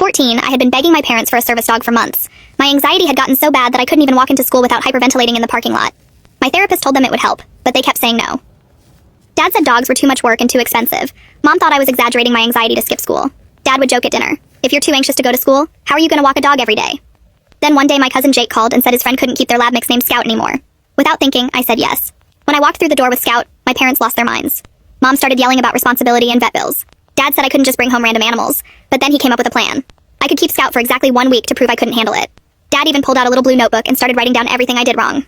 14, I had been begging my parents for a service dog for months. My anxiety had gotten so bad that I couldn't even walk into school without hyperventilating in the parking lot. My therapist told them it would help, but they kept saying no. Dad said dogs were too much work and too expensive. Mom thought I was exaggerating my anxiety to skip school. Dad would joke at dinner, "If you're too anxious to go to school, how are you going to walk a dog every day?" Then one day my cousin Jake called and said his friend couldn't keep their lab mix named Scout anymore. Without thinking, I said yes. When I walked through the door with Scout, my parents lost their minds. Mom started yelling about responsibility and vet bills. Dad said I couldn't just bring home random animals, but then he came up with a plan. I could keep Scout for exactly 1 week to prove I couldn't handle it. Dad even pulled out a little blue notebook and started writing down everything I did wrong.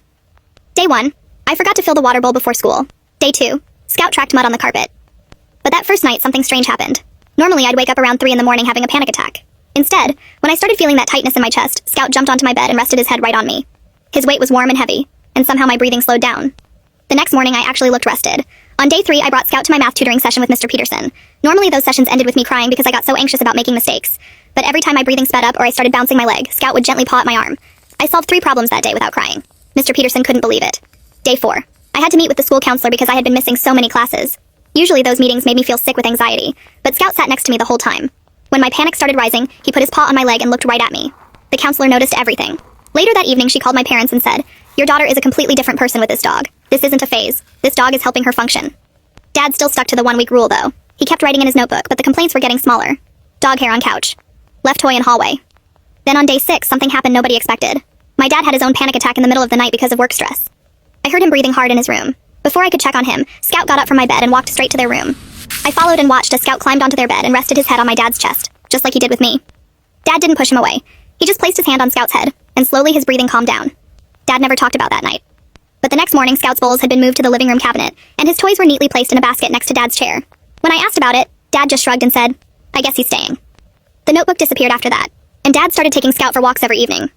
Day 1, I forgot to fill the water bowl before school. Day 2, Scout tracked mud on the carpet. But that first night, something strange happened. Normally, I'd wake up around 3 in the morning having a panic attack. Instead, when I started feeling that tightness in my chest, Scout jumped onto my bed and rested his head right on me. His weight was warm and heavy, and somehow my breathing slowed down. The next morning, I actually looked rested. On day 3, I brought Scout to my math tutoring session with Mr. Peterson. Normally, those sessions ended with me crying because I got so anxious about making mistakes. But every time my breathing sped up or I started bouncing my leg, Scout would gently paw at my arm. I solved 3 problems that day without crying. Mr. Peterson couldn't believe it. Day 4. I had to meet with the school counselor because I had been missing so many classes. Usually those meetings made me feel sick with anxiety, but Scout sat next to me the whole time. When my panic started rising, he put his paw on my leg and looked right at me. The counselor noticed everything. Later that evening, she called my parents and said, "Your daughter is a completely different person with this dog. This isn't a phase. This dog is helping her function." Dad still stuck to the 1-week rule, though. He kept writing in his notebook, but the complaints were getting smaller. Dog hair on couch. Left toy in hallway. Then on day 6, something happened nobody expected. My dad had his own panic attack in the middle of the night because of work stress. I heard him breathing hard in his room. Before I could check on him, Scout got up from my bed and walked straight to their room. I followed and watched as Scout climbed onto their bed and rested his head on my dad's chest, just like he did with me. Dad didn't push him away. He just placed his hand on Scout's head, and slowly his breathing calmed down. Dad never talked about that night. But the next morning, Scout's bowls had been moved to the living room cabinet, and his toys were neatly placed in a basket next to Dad's chair. When I asked about it, Dad just shrugged and said, "I guess he's staying." The notebook disappeared after that, and Dad started taking Scout for walks every evening.